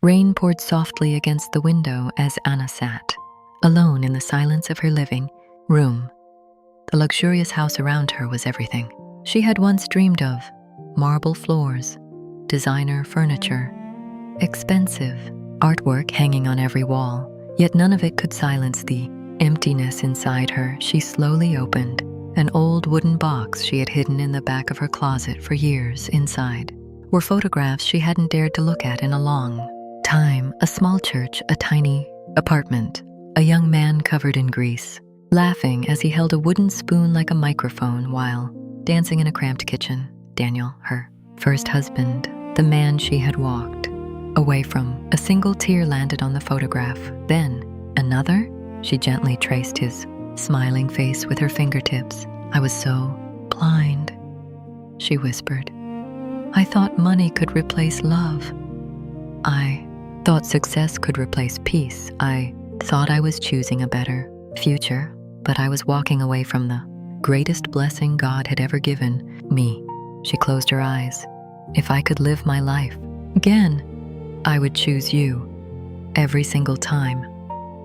Rain poured softly against the window as Anna sat, alone in the silence of her living room. The luxurious house around her was everything she had once dreamed of: marble floors, designer furniture, expensive artwork hanging on every wall. Yet none of it could silence the emptiness inside her. She slowly opened an old wooden box she had hidden in the back of her closet for years. Inside were photographs she hadn't dared to look at in a long time: a small church, a tiny apartment, a young man covered in grease, laughing as he held a wooden spoon like a microphone while dancing in a cramped kitchen. Daniel, her first husband, the man she had walked away from. A single tear landed on the photograph. Then another. She gently traced his smiling face with her fingertips. "I was so blind," she whispered. "I thought money could replace love. I thought success could replace peace. I thought I was choosing a better future, but I was walking away from the greatest blessing God had ever given me." She closed her eyes. "If I could live my life again, I would choose you every single time.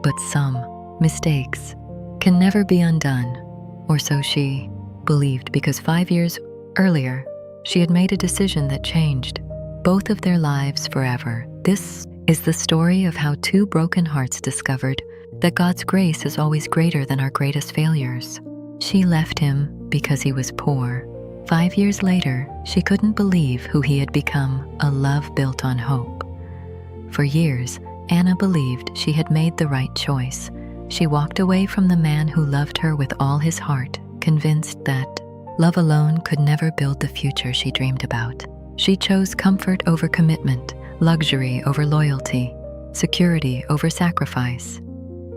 But some mistakes can never be undone," or so she believed, because 5 years earlier, she had made a decision that changed both of their lives forever. This is the story of how two broken hearts discovered that God's grace is always greater than our greatest failures. She left him because he was poor. 5 years later, she couldn't believe who he had become: a love built on hope. For years, Anna believed she had made the right choice. She walked away from the man who loved her with all his heart, convinced that love alone could never build the future she dreamed about. She chose comfort over commitment, luxury over loyalty, security over sacrifice.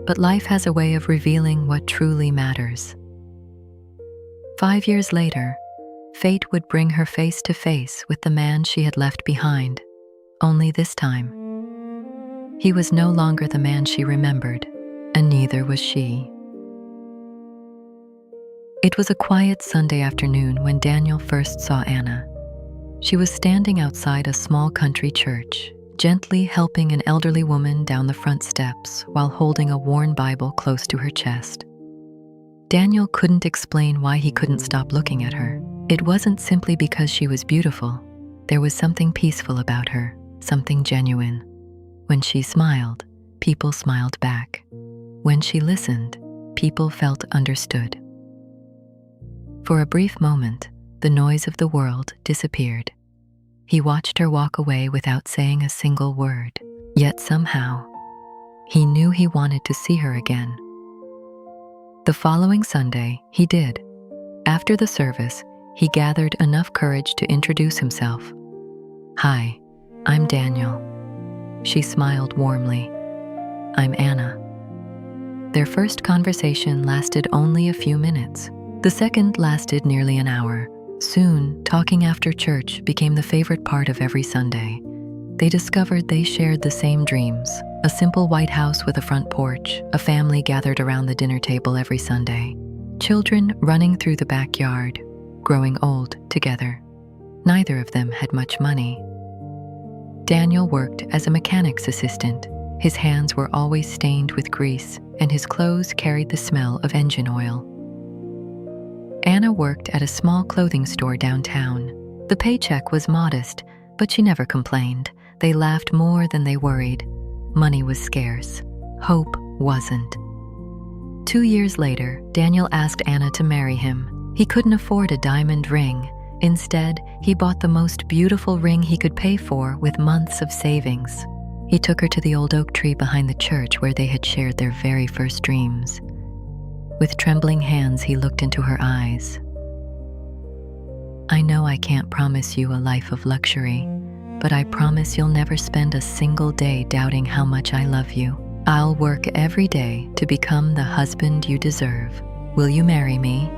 But life has a way of revealing what truly matters. 5 years later, fate would bring her face to face with the man she had left behind. Only this time, he was no longer the man she remembered, and neither was she. It was a quiet Sunday afternoon when Daniel first saw Anna. She was standing outside a small country church, gently helping an elderly woman down the front steps while holding a worn Bible close to her chest. Daniel couldn't explain why he couldn't stop looking at her. It wasn't simply because she was beautiful. There was something peaceful about her, something genuine. When she smiled, people smiled back. When she listened, people felt understood. For a brief moment, the noise of the world disappeared. He watched her walk away without saying a single word. Yet somehow, he knew he wanted to see her again. The following Sunday, he did. After the service, he gathered enough courage to introduce himself. "Hi, I'm Daniel." She smiled warmly. "I'm Anna." Their first conversation lasted only a few minutes. The second lasted nearly an hour. Soon, talking after church became the favorite part of every Sunday. They discovered they shared the same dreams: a simple white house with a front porch, a family gathered around the dinner table every Sunday, children running through the backyard, growing old together. Neither of them had much money. Daniel worked as a mechanic's assistant. His hands were always stained with grease, and his clothes carried the smell of engine oil. Anna worked at a small clothing store downtown. The paycheck was modest, but she never complained. They laughed more than they worried. Money was scarce. Hope wasn't. 2 years later, Daniel asked Anna to marry him. He couldn't afford a diamond ring. Instead, he bought the most beautiful ring he could pay for with months of savings. He took her to the old oak tree behind the church where they had shared their very first dreams. With trembling hands, he looked into her eyes. "I know I can't promise you a life of luxury, but I promise you'll never spend a single day doubting how much I love you. I'll work every day to become the husband you deserve. Will you marry me?"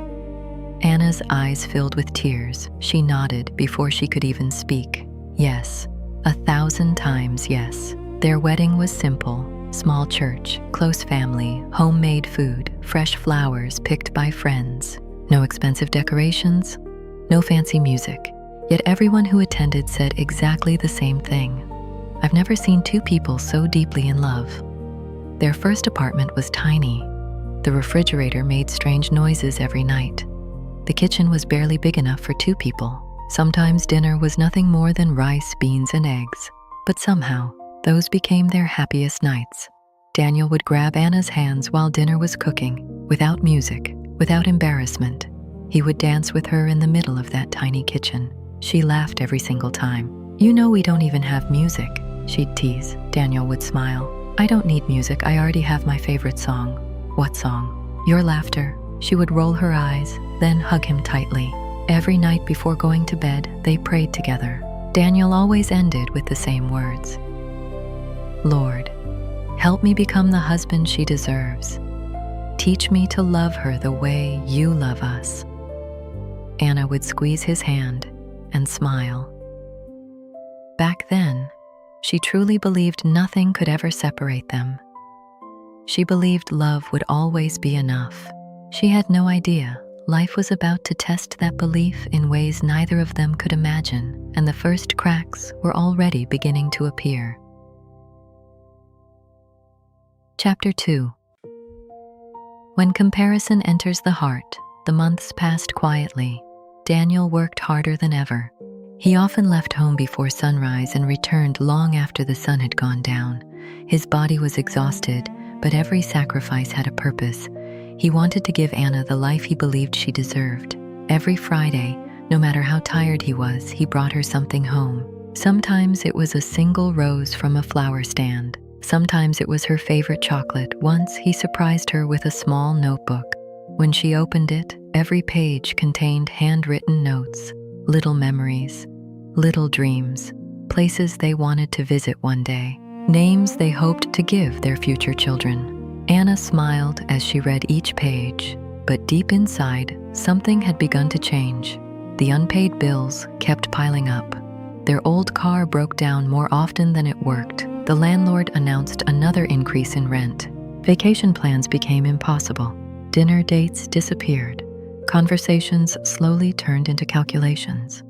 Anna's eyes filled with tears. She nodded before she could even speak. Yes, 1,000 times yes. Their wedding was simple. Small church, close family, homemade food, fresh flowers picked by friends. No expensive decorations, no fancy music. Yet everyone who attended said exactly the same thing. I've never seen two people so deeply in love. Their first apartment was tiny. The refrigerator made strange noises every night. The kitchen was barely big enough for two people. Sometimes dinner was nothing more than rice, beans, and eggs. But somehow, those became their happiest nights. Daniel would grab Anna's hands while dinner was cooking, without music, without embarrassment. He would dance with her in the middle of that tiny kitchen. She laughed every single time. "You know we don't even have music," she'd tease. Daniel would smile. "I don't need music, I already have my favorite song." "What song?" "Your laughter." She would roll her eyes, then hug him tightly. Every night before going to bed, they prayed together. Daniel always ended with the same words. "Lord, help me become the husband she deserves. Teach me to love her the way you love us." Anna would squeeze his hand and smile. Back then, she truly believed nothing could ever separate them. She believed love would always be enough. She had no idea life was about to test that belief in ways neither of them could imagine, and the first cracks were already beginning to appear. Chapter 2. When comparison enters the heart, the months passed quietly. Daniel worked harder than ever. He often left home before sunrise and returned long after the sun had gone down. His body was exhausted, but every sacrifice had a purpose. He wanted to give Anna the life he believed she deserved. Every Friday, no matter how tired he was, he brought her something home. Sometimes it was a single rose from a flower stand. Sometimes it was her favorite chocolate. Once he surprised her with a small notebook. When she opened it, every page contained handwritten notes, little memories, little dreams, places they wanted to visit one day, names they hoped to give their future children. Anna smiled as she read each page, but deep inside, something had begun to change. The unpaid bills kept piling up. Their old car broke down more often than it worked. The landlord announced another increase in rent. Vacation plans became impossible. Dinner dates disappeared. Conversations slowly turned into calculations.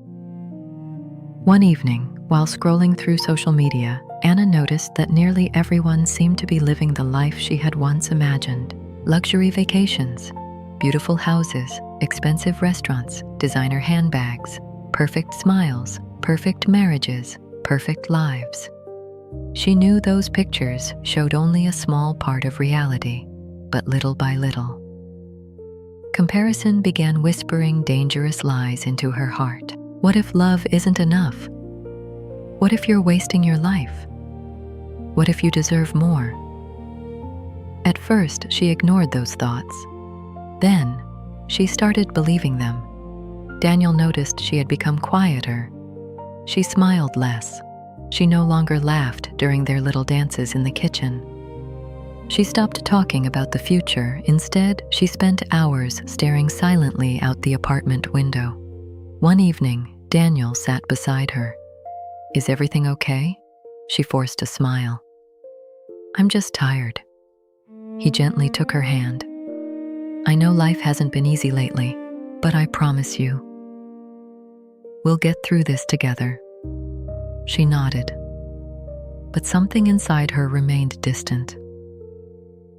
One evening, while scrolling through social media, Anna noticed that nearly everyone seemed to be living the life she had once imagined. Luxury vacations, beautiful houses, expensive restaurants, designer handbags, perfect smiles, perfect marriages, perfect lives. She knew those pictures showed only a small part of reality, but little by little, comparison began whispering dangerous lies into her heart. What if love isn't enough? What if you're wasting your life? What if you deserve more? At first, she ignored those thoughts. Then, she started believing them. Daniel noticed she had become quieter. She smiled less. She no longer laughed during their little dances in the kitchen. She stopped talking about the future. Instead, she spent hours staring silently out the apartment window. One evening, Daniel sat beside her. "Is everything okay?" She forced a smile. "I'm just tired." He gently took her hand. "I know life hasn't been easy lately, but I promise you, we'll get through this together." She nodded, but something inside her remained distant.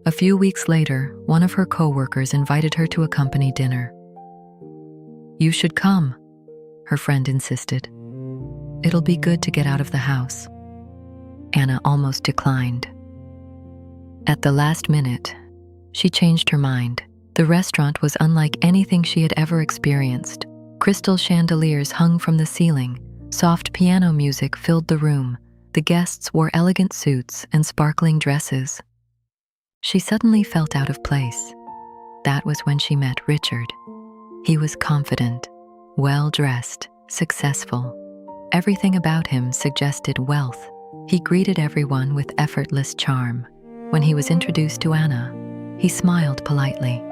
A few weeks later, one of her co-workers invited her to a company dinner. "You should come," her friend insisted. "It'll be good to get out of the house." Anna almost declined. At the last minute, she changed her mind. The restaurant was unlike anything she had ever experienced. Crystal chandeliers hung from the ceiling. Soft piano music filled the room. The guests wore elegant suits and sparkling dresses. She suddenly felt out of place. That was when she met Richard. He was confident, well-dressed, successful. Everything about him suggested wealth. He greeted everyone with effortless charm. When he was introduced to Anna, he smiled politely.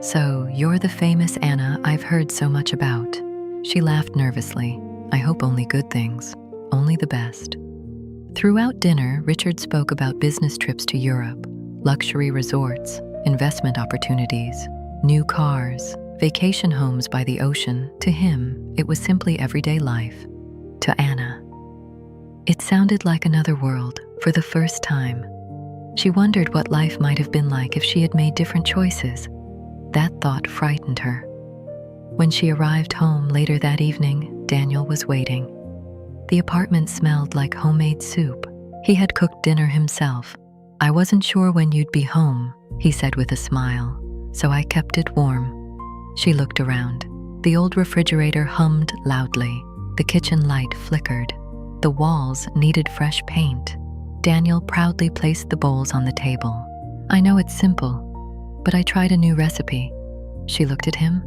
"So, you're the famous Anna I've heard so much about." She laughed nervously. "I hope only good things, only the best." Throughout dinner, Richard spoke about business trips to Europe, luxury resorts, investment opportunities, new cars, vacation homes by the ocean. To him, it was simply everyday life. To Anna, It sounded like another world for the first time. She wondered what life might have been like if she had made different choices. That thought frightened her. When she arrived home later that evening, Daniel was waiting. The apartment smelled like homemade soup. He had cooked dinner himself. "I wasn't sure when you'd be home," he said with a smile, "so I kept it warm." She looked around. The old refrigerator hummed loudly. The kitchen light flickered. The walls needed fresh paint. Daniel proudly placed the bowls on the table. "I know it's simple, but I tried a new recipe." She looked at him,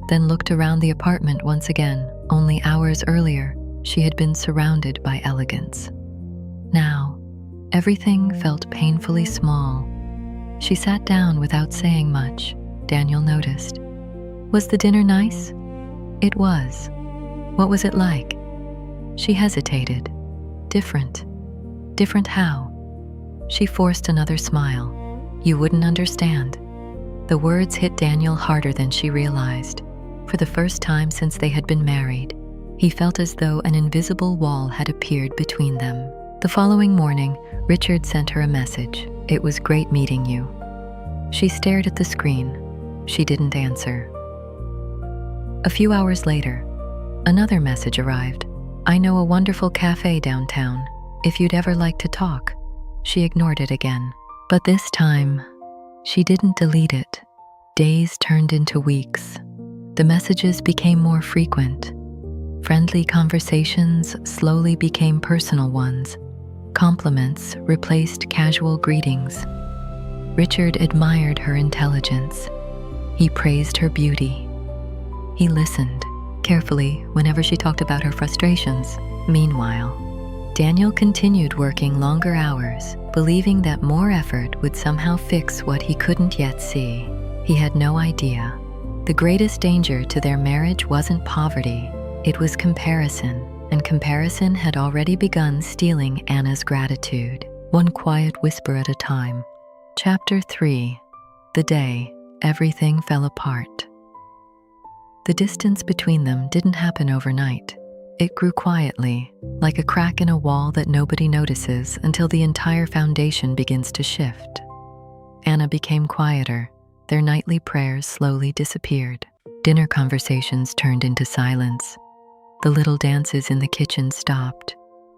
then looked around the apartment once again. Only hours earlier, she had been surrounded by elegance. Now, everything felt painfully small. She sat down without saying much. Daniel noticed. "Was the dinner nice?" "It was." "What was it like?" She hesitated. "Different." "Different how?" She forced another smile. "You wouldn't understand." The words hit Daniel harder than she realized. For the first time since they had been married, he felt as though an invisible wall had appeared between them. The following morning, Richard sent her a message. "It was great meeting you." She stared at the screen. She didn't answer. A few hours later, another message arrived. "I know a wonderful cafe downtown, if you'd ever like to talk." She ignored it again. But this time, she didn't delete it. Days turned into weeks. The messages became more frequent. Friendly conversations slowly became personal ones. Compliments replaced casual greetings. Richard admired her intelligence. He praised her beauty. He listened carefully whenever she talked about her frustrations. Meanwhile, Daniel continued working longer hours, believing that more effort would somehow fix what he couldn't yet see. He had no idea. The greatest danger to their marriage wasn't poverty, it was comparison, and comparison had already begun stealing Anna's gratitude, one quiet whisper at a time. Chapter 3. The day everything fell apart. The distance between them didn't happen overnight. It grew quietly, like a crack in a wall that nobody notices until the entire foundation begins to shift. Anna became quieter. Their nightly prayers slowly disappeared. Dinner conversations turned into silence. The little dances in the kitchen stopped.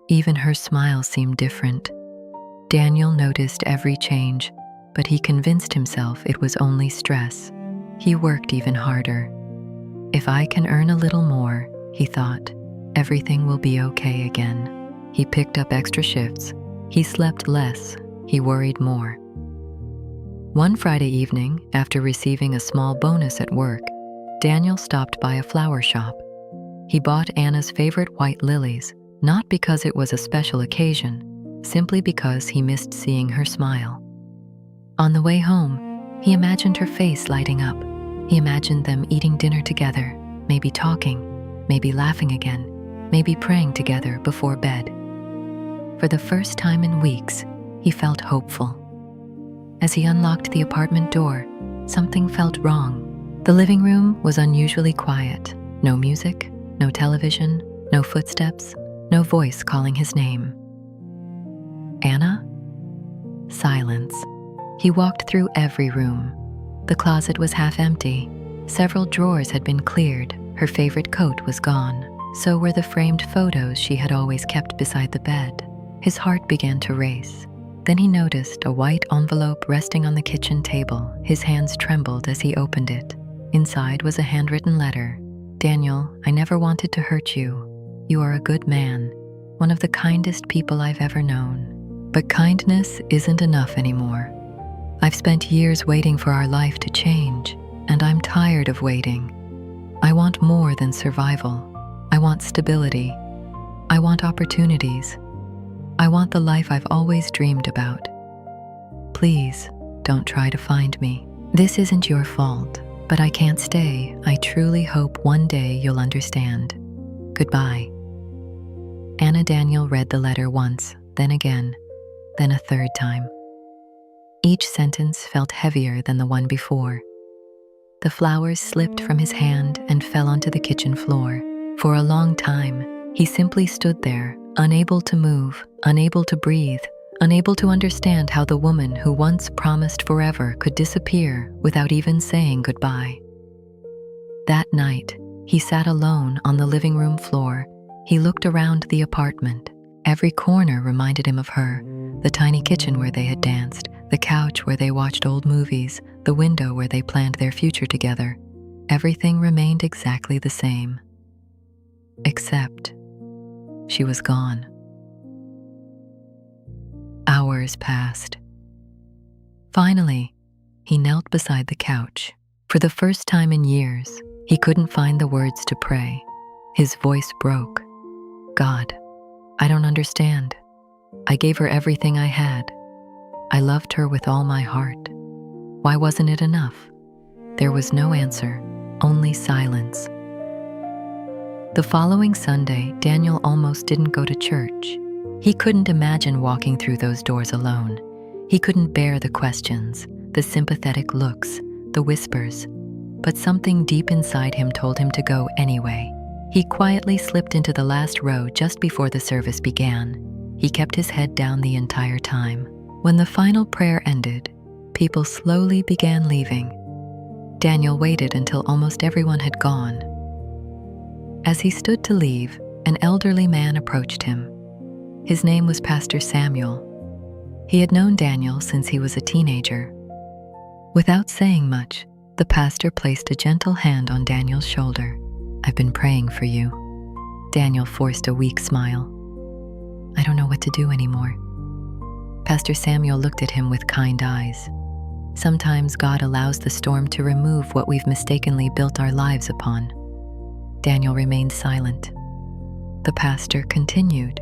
Even her smile seemed different. Daniel noticed every change, but he convinced himself it was only stress. He worked even harder. "If I can earn a little more," he thought, "everything will be okay again." He picked up extra shifts. He slept less. He worried more. One Friday evening, after receiving a small bonus at work, Daniel stopped by a flower shop. He bought Anna's favorite white lilies, not because it was a special occasion, simply because he missed seeing her smile. On the way home, he imagined her face lighting up. He imagined them eating dinner together, maybe talking, maybe laughing again, maybe praying together before bed. For the first time in weeks, he felt hopeful. As he unlocked the apartment door, something felt wrong. The living room was unusually quiet. No music, no television, no footsteps, no voice calling his name. "Anna?" Silence. He walked through every room. The closet was half empty. Several drawers had been cleared. Her favorite coat was gone. So were the framed photos she had always kept beside the bed. His heart began to race. Then he noticed a white envelope resting on the kitchen table. His hands trembled as he opened it. Inside was a handwritten letter. "Daniel, I never wanted to hurt you. You are a good man, one of the kindest people I've ever known. But kindness isn't enough anymore. I've spent years waiting for our life to change, and I'm tired of waiting. I want more than survival. I want stability. I want opportunities. I want the life I've always dreamed about. Please, don't try to find me. This isn't your fault, but I can't stay. I truly hope one day you'll understand. Goodbye." Anna Daniel read the letter once, then again, then a third time. Each sentence felt heavier than the one before. The flowers slipped from his hand and fell onto the kitchen floor. For a long time, He simply stood there, unable to move, unable to breathe, unable to understand how the woman who once promised forever could disappear without even saying goodbye. That night, he sat alone on the living room floor. He looked around the apartment. Every corner reminded him of her: the tiny kitchen where they had danced, the couch where they watched old movies, the window where they planned their future together. Everything remained exactly the same. Except she was gone. Hours passed. Finally, he knelt beside the couch. For the first time in years, he couldn't find the words to pray. His voice broke. "God, I don't understand. I gave her everything I had. I loved her with all my heart. Why wasn't it enough?" There was no answer, only silence. The following Sunday, Daniel almost didn't go to church. He couldn't imagine walking through those doors alone. He couldn't bear the questions, the sympathetic looks, the whispers. But something deep inside him told him to go anyway. He quietly slipped into the last row just before the service began. He kept his head down the entire time. When the final prayer ended, people slowly began leaving. Daniel waited until almost everyone had gone. As he stood to leave, an elderly man approached him. His name was Pastor Samuel. He had known Daniel since he was a teenager. Without saying much, the pastor placed a gentle hand on Daniel's shoulder. "I've been praying for you." Daniel forced a weak smile. "I don't know what to do anymore." Pastor Samuel looked at him with kind eyes. Sometimes God allows the storm to remove what we've mistakenly built our lives upon. Daniel remained silent. The pastor continued.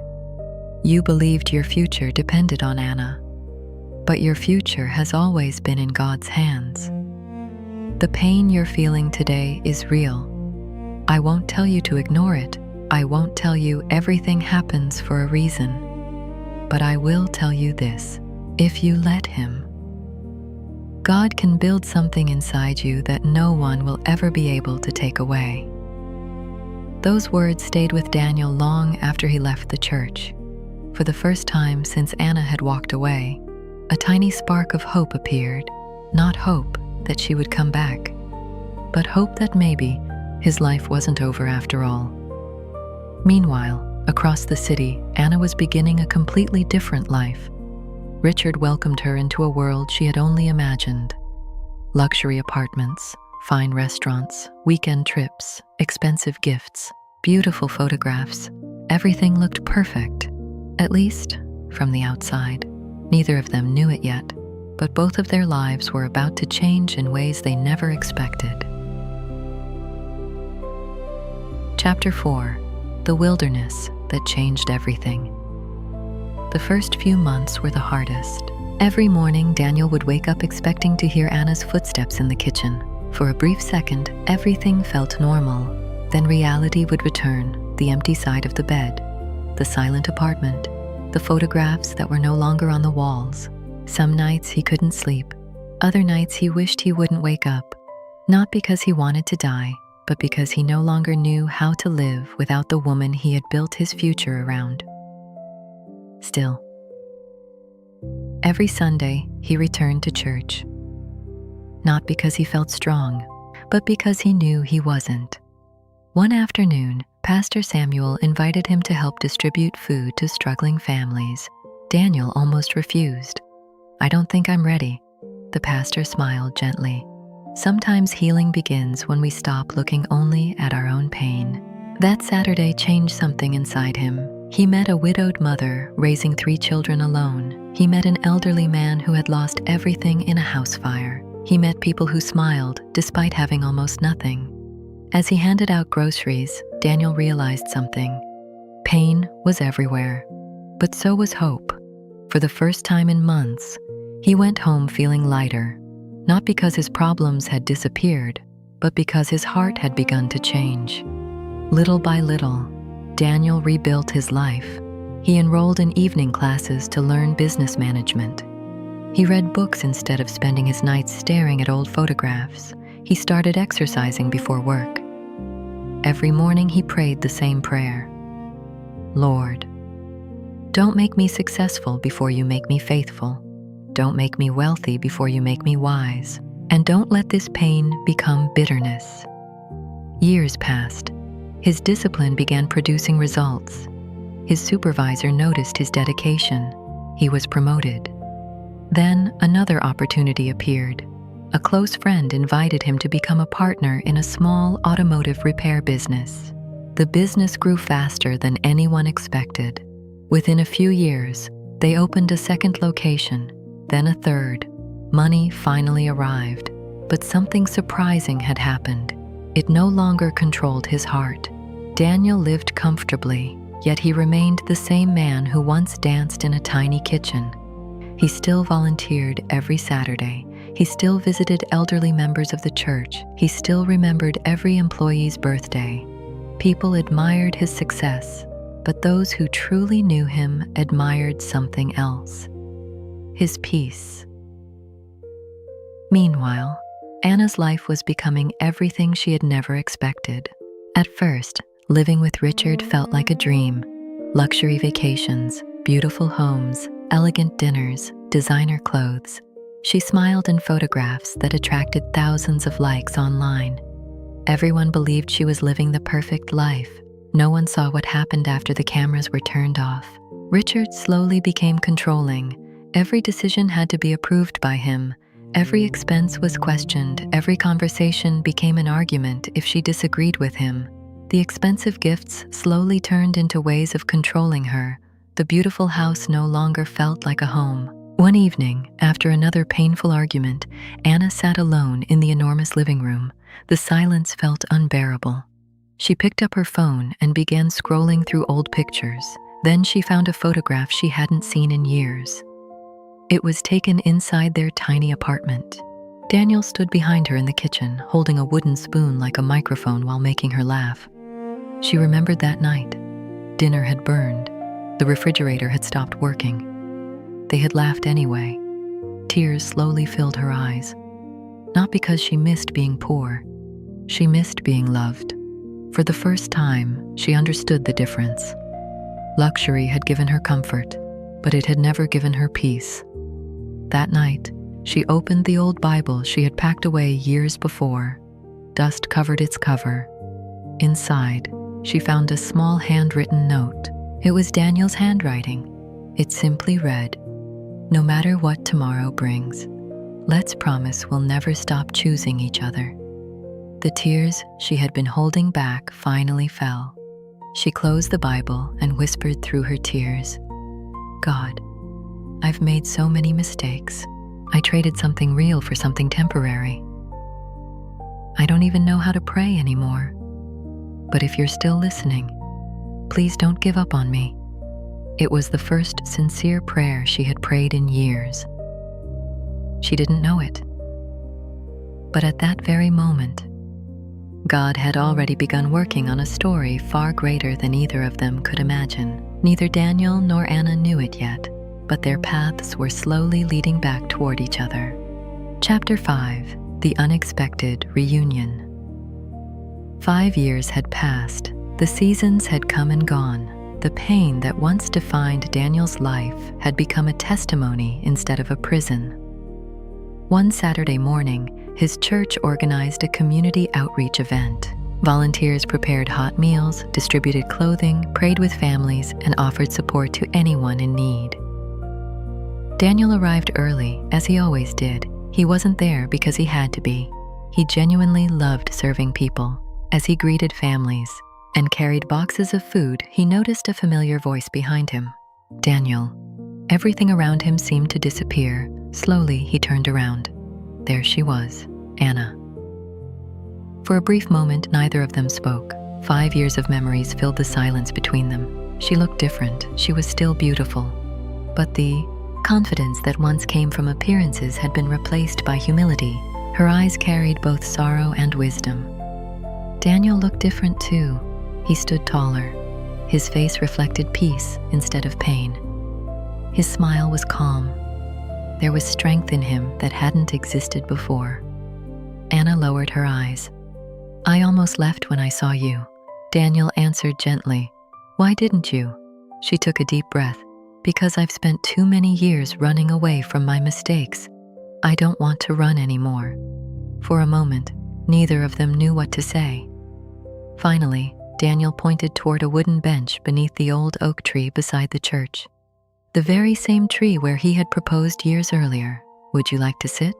"You believed your future depended on Anna, but your future has always been in God's hands. The pain you're feeling today is real. I won't tell you to ignore it. I won't tell you everything happens for a reason. But I will tell you this: if you let Him, God can build something inside you that no one will ever be able to take away." Those words stayed with Daniel long after he left the church. For the first time since Anna had walked away, a tiny spark of hope appeared. Not hope that she would come back, but hope that maybe his life wasn't over after all. Meanwhile, across the city, Anna was beginning a completely different life. Richard welcomed her into a world she had only imagined. Luxury apartments, fine restaurants, weekend trips, expensive gifts, beautiful photographs. Everything looked perfect, at least from the outside. Neither of them knew it yet, but both of their lives were about to change in ways they never expected. Chapter 4: The Wilderness That Changed Everything. The first few months were the hardest. Every morning, Daniel would wake up expecting to hear Anna's footsteps in the kitchen. For a brief second, everything felt normal. Then reality would return: the empty side of the bed, the silent apartment, the photographs that were no longer on the walls. Some nights he couldn't sleep. Other nights he wished he wouldn't wake up. Not because he wanted to die, but because he no longer knew how to live without the woman he had built his future around. Still, every Sunday he returned to church. Not because he felt strong, but because he knew he wasn't. One afternoon, Pastor Samuel invited him to help distribute food to struggling families. Daniel almost refused. "I don't think I'm ready." The pastor smiled gently. Sometimes healing begins when we stop looking only at our own pain. That Saturday changed something inside him. He met a widowed mother raising 3 children alone. He met an elderly man who had lost everything in a house fire. He met people who smiled despite having almost nothing. As he handed out groceries, Daniel realized something. Pain was everywhere, but so was hope. For the first time in months, he went home feeling lighter, not because his problems had disappeared, but because his heart had begun to change. Little by little, Daniel rebuilt his life. He enrolled in evening classes to learn business management. He read books instead of spending his nights staring at old photographs. He started exercising before work. Every morning he prayed the same prayer: Lord, don't make me successful before you make me faithful. Don't make me wealthy before you make me wise. And don't let this pain become bitterness. Years passed. His discipline began producing results. His supervisor noticed his dedication. He was promoted. Then another opportunity appeared. A close friend invited him to become a partner in a small automotive repair business. The business grew faster than anyone expected. Within a few years, they opened a second location, then a third. Money finally arrived, but something surprising had happened. It no longer controlled his heart. Daniel lived comfortably, yet he remained the same man who once danced in a tiny kitchen. He still volunteered every Saturday. He still visited elderly members of the church. He still remembered every employee's birthday. People admired his success, but those who truly knew him admired something else: his peace. Meanwhile, Anna's life was becoming everything she had never expected. At first, living with Richard felt like a dream. Luxury vacations, beautiful homes, elegant dinners, designer clothes. She smiled in photographs that attracted thousands of likes online. Everyone believed she was living the perfect life. No one saw what happened after the cameras were turned off. Richard slowly became controlling. Every decision had to be approved by him. Every expense was questioned. Every conversation became an argument if she disagreed with him. The expensive gifts slowly turned into ways of controlling her. The beautiful house no longer felt like a home. One evening, after another painful argument, Anna sat alone in the enormous living room. The silence felt unbearable. She picked up her phone and began scrolling through old pictures. Then she found a photograph she hadn't seen in years. It was taken inside their tiny apartment. Daniel stood behind her in the kitchen, holding a wooden spoon like a microphone while making her laugh. She remembered that night. Dinner had burned. The refrigerator had stopped working. They had laughed anyway. Tears slowly filled her eyes. Not because she missed being poor. She missed being loved. For the first time, she understood the difference. Luxury had given her comfort, but it had never given her peace. That night, she opened the old Bible she had packed away years before. Dust covered its cover. Inside, she found a small handwritten note. It was Daniel's handwriting. It simply read, "No matter what tomorrow brings, let's promise we'll never stop choosing each other." The tears she had been holding back finally fell. She closed the Bible and whispered through her tears, "God, I've made so many mistakes. I traded something real for something temporary. I don't even know how to pray anymore. But if you're still listening, please don't give up on me." It was the first sincere prayer she had prayed in years. She didn't know it. But at that very moment, God had already begun working on a story far greater than either of them could imagine. Neither Daniel nor Anna knew it yet, but their paths were slowly leading back toward each other. Chapter 5: The Unexpected Reunion. 5 years had passed. The seasons had come and gone. The pain that once defined Daniel's life had become a testimony instead of a prison. One Saturday morning, his church organized a community outreach event. Volunteers prepared hot meals, distributed clothing, prayed with families, and offered support to anyone in need. Daniel arrived early, as he always did. He wasn't there because he had to be. He genuinely loved serving people. As he greeted families and carried boxes of food, he noticed a familiar voice behind him. Daniel. Everything around him seemed to disappear. Slowly, he turned around. There she was, Anna. For a brief moment, neither of them spoke. 5 years of memories filled the silence between them. She looked different. She was still beautiful. But the confidence that once came from appearances had been replaced by humility. Her eyes carried both sorrow and wisdom. Daniel looked different too. He stood taller. His face reflected peace instead of pain. His smile was calm. There was strength in him that hadn't existed before. Anna lowered her eyes. "I almost left when I saw you." Daniel answered gently, "Why didn't you?" She took a deep breath. Because I've spent too many years running away from my mistakes. I don't want to run anymore. For a moment, neither of them knew what to say. Finally, Daniel pointed toward a wooden bench beneath the old oak tree beside the church. The very same tree where he had proposed years earlier. Would you like to sit?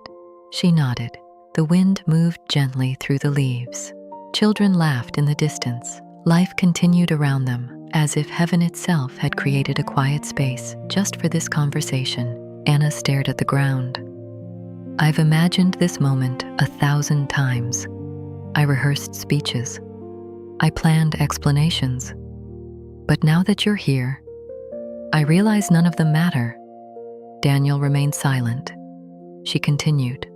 She nodded. The wind moved gently through the leaves. Children laughed in the distance. Life continued around them, as if heaven itself had created a quiet space just for this conversation. Anna stared at the ground. I've imagined this moment 1,000 times. I rehearsed speeches. I planned explanations. But now that you're here, I realize none of them matter. Daniel remained silent. She continued.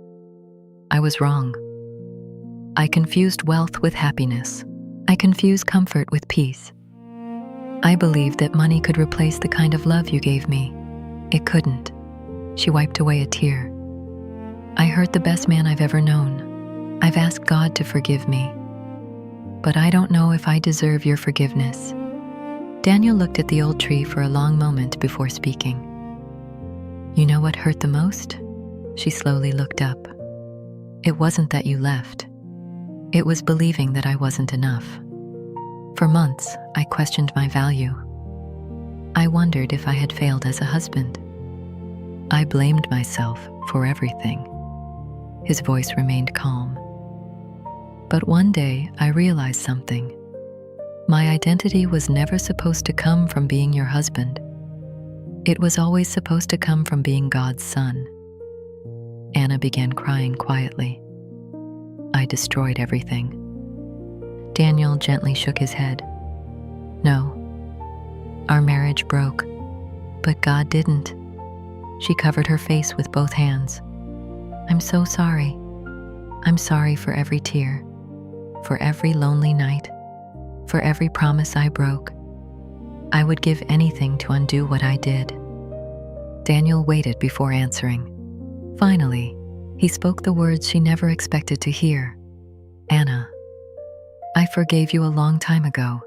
I was wrong. I confused wealth with happiness. I confused comfort with peace. I believed that money could replace the kind of love you gave me. It couldn't. She wiped away a tear. I hurt the best man I've ever known. I've asked God to forgive me. But I don't know if I deserve your forgiveness. Daniel looked at the old tree for a long moment before speaking. You know what hurt the most? She slowly looked up. It wasn't that you left. It was believing that I wasn't enough. For months, I questioned my value. I wondered if I had failed as a husband. I blamed myself for everything. His voice remained calm. But one day, I realized something. My identity was never supposed to come from being your husband. It was always supposed to come from being God's son. Anna began crying quietly. I destroyed everything. Daniel gently shook his head. No, our marriage broke, but God didn't. She covered her face with both hands. I'm so sorry. I'm sorry for every tear, for every lonely night, for every promise I broke. I would give anything to undo what I did. Daniel waited before answering. Finally, he spoke the words she never expected to hear. Anna, I forgave you a long time ago.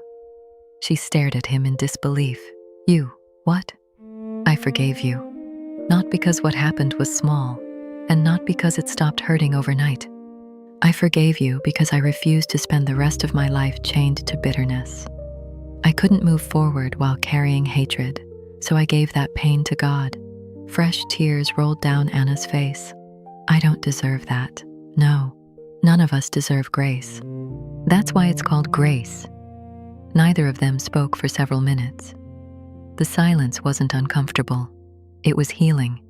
She stared at him in disbelief. You, what? I forgave you. Not because what happened was small, and not because it stopped hurting overnight. I forgave you because I refused to spend the rest of my life chained to bitterness. I couldn't move forward while carrying hatred, so I gave that pain to God. Fresh tears rolled down Anna's face. I don't deserve that. No, none of us deserve grace. That's why it's called grace. Neither of them spoke for several minutes. The silence wasn't uncomfortable. It was healing.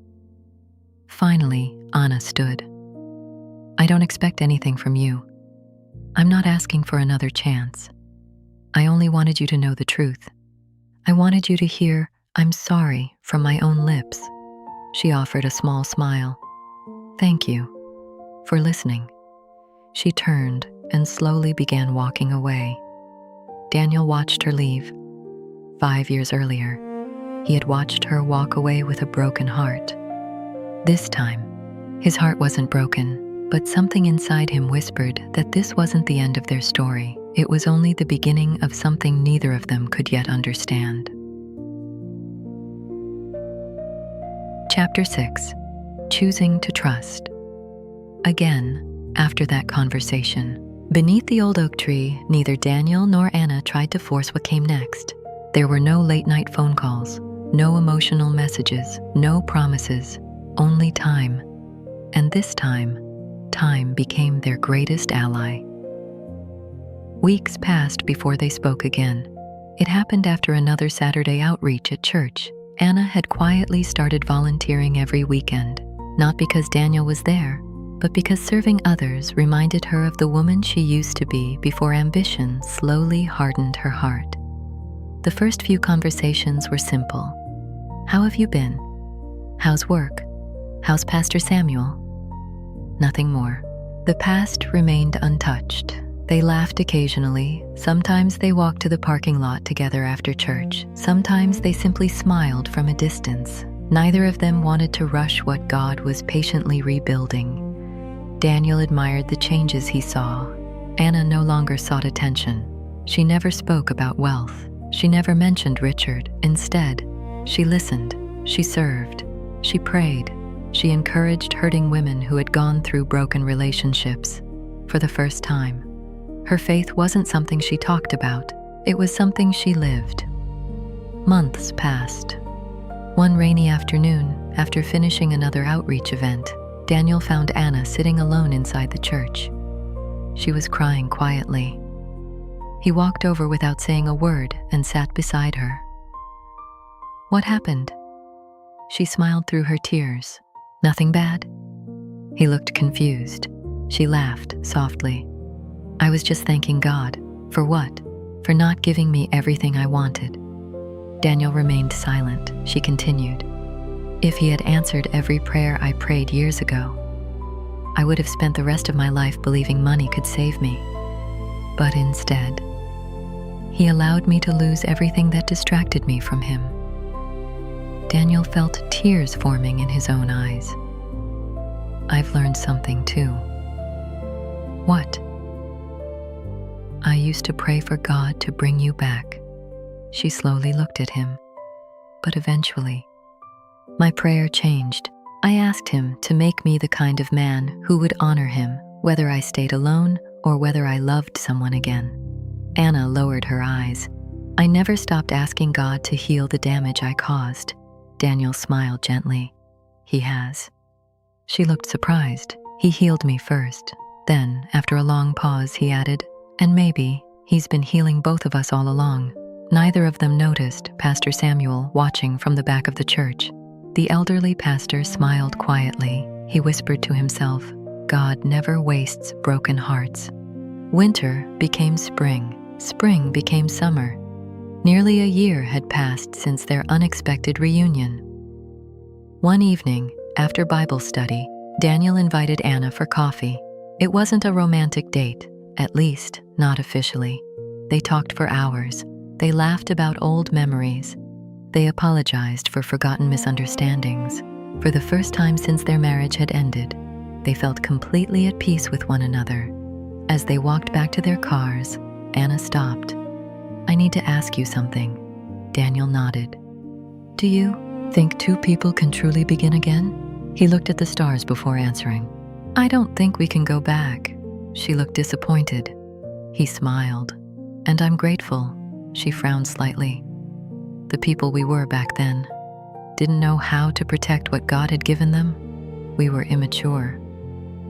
Finally, Anna stood. I don't expect anything from you. I'm not asking for another chance. I only wanted you to know the truth. I wanted you to hear, I'm sorry, from my own lips. She offered a small smile. Thank you for listening. She turned and slowly began walking away. Daniel watched her leave. 5 years earlier, he had watched her walk away with a broken heart. This time, his heart wasn't broken, but something inside him whispered that this wasn't the end of their story. It was only the beginning of something neither of them could yet understand. Chapter 6. Choosing to trust. Again, after that conversation, beneath the old oak tree, neither Daniel nor Anna tried to force what came next. There were no late-night phone calls, no emotional messages, no promises, only time. And this time became their greatest ally. Weeks passed before they spoke again. It happened after another Saturday outreach at church. Anna had quietly started volunteering every weekend, not because Daniel was there, but because serving others reminded her of the woman she used to be before ambition slowly hardened her heart. The first few conversations were simple. How have you been? How's work? How's Pastor Samuel? Nothing more. The past remained untouched. They laughed occasionally. Sometimes they walked to the parking lot together after church. Sometimes they simply smiled from a distance. Neither of them wanted to rush what God was patiently rebuilding. Daniel admired the changes he saw. Anna no longer sought attention. She never spoke about wealth. She never mentioned Richard. Instead, she listened, she served, she prayed, she encouraged hurting women who had gone through broken relationships. For the first time, her faith wasn't something she talked about, it was something she lived. Months passed. One rainy afternoon, after finishing another outreach event, Daniel found Anna sitting alone inside the church. She was crying quietly. He walked over without saying a word and sat beside her. "What happened?" She smiled through her tears. "Nothing bad?" He looked confused. She laughed softly. "I was just thanking God." "For what?" "For not giving me everything I wanted." Daniel remained silent. She continued, "If he had answered every prayer I prayed years ago, I would have spent the rest of my life believing money could save me. But instead, he allowed me to lose everything that distracted me from him." Daniel felt tears forming in his own eyes. "I've learned something too." "What?" "I used to pray for God to bring you back." She slowly looked at him. "But eventually, my prayer changed. I asked him to make me the kind of man who would honor him, whether I stayed alone or whether I loved someone again." Anna lowered her eyes. "I never stopped asking God to heal the damage I caused." Daniel smiled gently. "He has." She looked surprised. "He healed me first." Then, after a long pause, he added, "And maybe he's been healing both of us all along." Neither of them noticed Pastor Samuel watching from the back of the church. The elderly pastor smiled quietly. He whispered to himself, "God never wastes broken hearts." Winter became spring. Spring became summer. Nearly a year had passed since their unexpected reunion. One evening, after Bible study, Daniel invited Anna for coffee. It wasn't a romantic date, at least not officially. They talked for hours. They laughed about old memories. They apologized for forgotten misunderstandings. For the first time since their marriage had ended, they felt completely at peace with one another. As they walked back to their cars, Anna stopped. "I need to ask you something." Daniel nodded. "Do you think two people can truly begin again?" He looked at the stars before answering. "I don't think we can go back." She looked disappointed. He smiled. "And I'm grateful." She frowned slightly. "The people we were back then didn't know how to protect what God had given them. We were immature.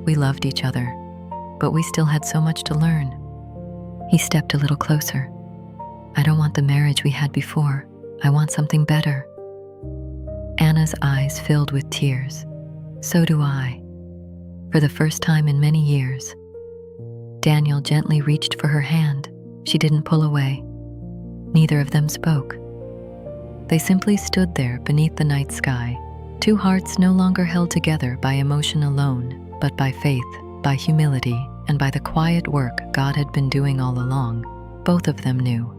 We loved each other, but we still had so much to learn." He stepped a little closer. "I don't want the marriage we had before. I want something better." Anna's eyes filled with tears. "So do I." For the first time in many years, Daniel gently reached for her hand. She didn't pull away. Neither of them spoke. They simply stood there beneath the night sky, two hearts no longer held together by emotion alone, but by faith, by humility, and by the quiet work God had been doing all along. Both of them knew.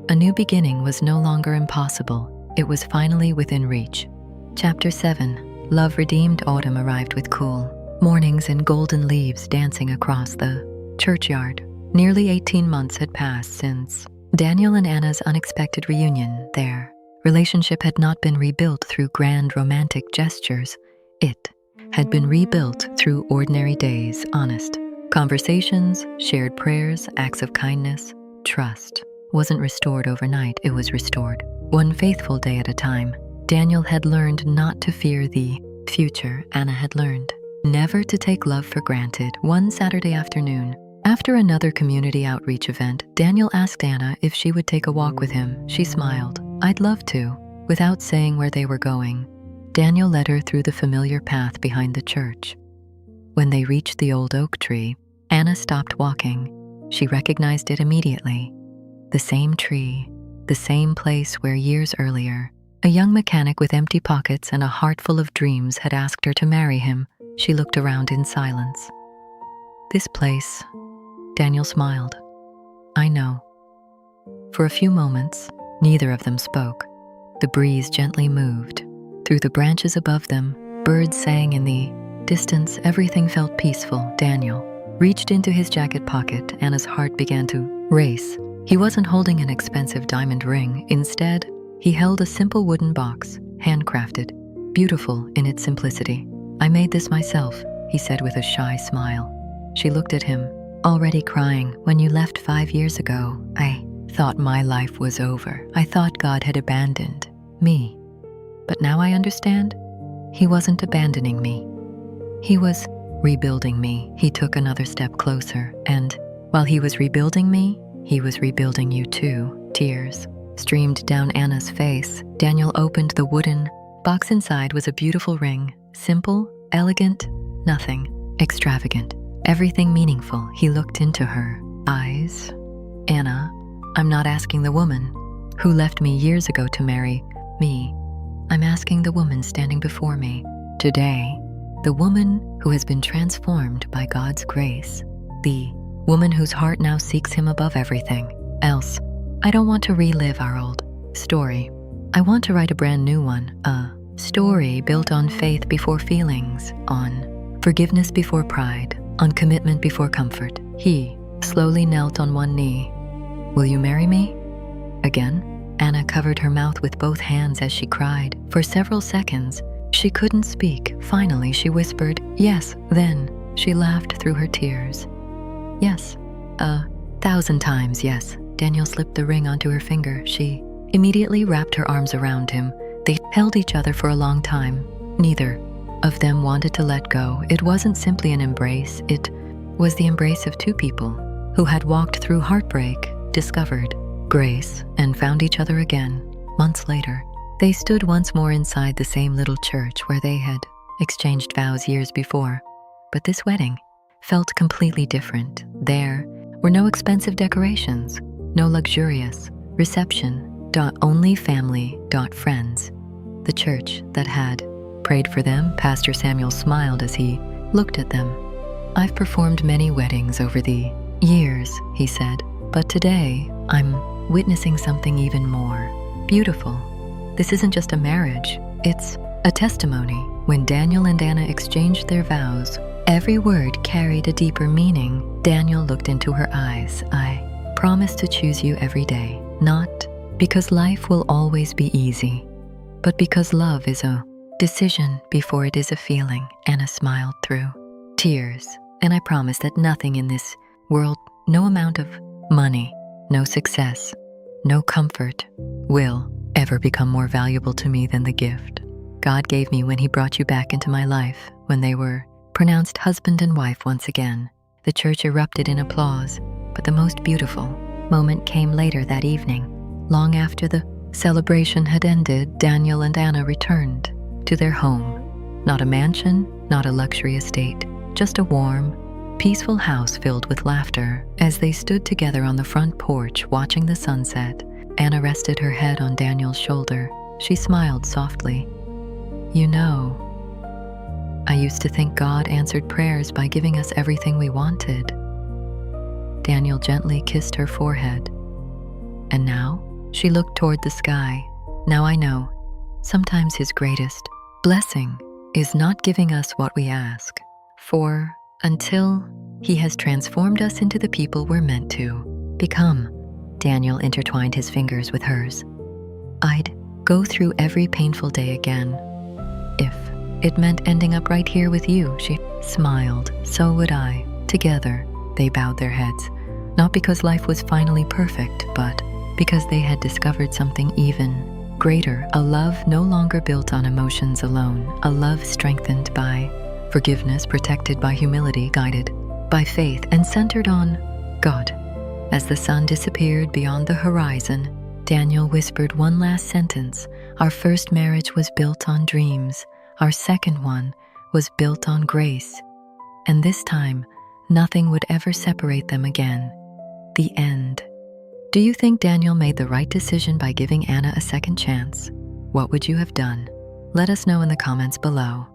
A new beginning was no longer impossible. It was finally within reach. Chapter 7. Love redeemed. Autumn arrived with cool mornings and golden leaves dancing across the churchyard. Nearly 18 months had passed since Daniel and Anna's unexpected reunion. Their relationship had not been rebuilt through grand romantic gestures. It had been rebuilt through ordinary days, honest conversations, shared prayers, acts of kindness. Trust wasn't restored overnight, it was restored one faithful day at a time. Daniel had learned not to fear the future. Anna had learned never to take love for granted. One Saturday afternoon, after another community outreach event, Daniel asked Anna if she would take a walk with him. She smiled. "I'd love to." Without saying where they were going, Daniel led her through the familiar path behind the church. When they reached the old oak tree, Anna stopped walking. She recognized it immediately. The same tree, the same place where years earlier, a young mechanic with empty pockets and a heart full of dreams had asked her to marry him. She looked around in silence. "This place," Daniel smiled. "I know." For a few moments, neither of them spoke. The breeze gently moved. Through the branches above them, birds sang in the distance. Everything felt peaceful. Daniel reached into his jacket pocket. Anna's heart began to race. He wasn't holding an expensive diamond ring. Instead, he held a simple wooden box, handcrafted, beautiful in its simplicity. "I made this myself," he said with a shy smile. She looked at him, already crying. "When you left 5 years ago, I thought my life was over. I thought God had abandoned me. But now I understand. He wasn't abandoning me. He was rebuilding me." He took another step closer, and while he was rebuilding me, he was rebuilding you too. Tears streamed down Anna's face. Daniel opened the wooden box. Inside was a beautiful ring. Simple, elegant, nothing extravagant. Everything meaningful. He looked into her eyes. "Anna, I'm not asking the woman who left me years ago to marry me. I'm asking the woman standing before me today. The woman who has been transformed by God's grace. The woman whose heart now seeks Him above everything else. I don't want to relive our old story. I want to write a brand new one. A story built on faith before feelings, on forgiveness before pride, on commitment before comfort." He slowly knelt on one knee. "Will you marry me?" Again, Anna covered her mouth with both hands as she cried. For several seconds, she couldn't speak. Finally, she whispered, "Yes." Then she laughed through her tears. "Yes, 1,000 times yes." Daniel slipped the ring onto her finger. She immediately wrapped her arms around him. They held each other for a long time. Neither of them wanted to let go. It wasn't simply an embrace. It was the embrace of two people who had walked through heartbreak, discovered grace, and found each other again. Months later, they stood once more inside the same little church where they had exchanged vows years before. But this wedding felt completely different. There were no expensive decorations, no luxurious reception, only family, friends. The church that had prayed for them. Pastor Samuel smiled as he looked at them. "I've performed many weddings over the years," he said, "but today I'm witnessing something even more beautiful. This isn't just a marriage, it's a testimony." When Daniel and Anna exchanged their vows, every word carried a deeper meaning. Daniel looked into her eyes. "I promise to choose you every day, not because life will always be easy, but because love is a decision before it is a feeling." Anna smiled through tears. "And I promise that nothing in this world, no amount of money, no success, no comfort, will ever become more valuable to me than the gift God gave me when He brought you back into my life." When they were pronounced husband and wife once again, the church erupted in applause. But the most beautiful moment came later that evening. Long after the celebration had ended, Daniel and Anna returned to their home. Not a mansion, not a luxury estate, just a warm, peaceful house filled with laughter. As they stood together on the front porch watching the sunset, Anna rested her head on Daniel's shoulder. She smiled softly. "You know, I used to think God answered prayers by giving us everything we wanted." Daniel gently kissed her forehead. "And now?" She looked toward the sky. "Now I know. Sometimes His greatest blessing is not giving us what we ask for until He has transformed us into the people we're meant to become." Daniel intertwined his fingers with hers. "I'd go through every painful day again if it meant ending up right here with you." She smiled. "So would I." Together, they bowed their heads, not because life was finally perfect, but because they had discovered something even greater, a love no longer built on emotions alone, a love strengthened by forgiveness, protected by humility, guided by faith, and centered on God. As the sun disappeared beyond the horizon, Daniel whispered one last sentence. "Our first marriage was built on dreams. Our second one was built on grace. And this time, nothing would ever separate them again." The end. Do you think Daniel made the right decision by giving Anna a second chance? What would you have done? Let us know in the comments below.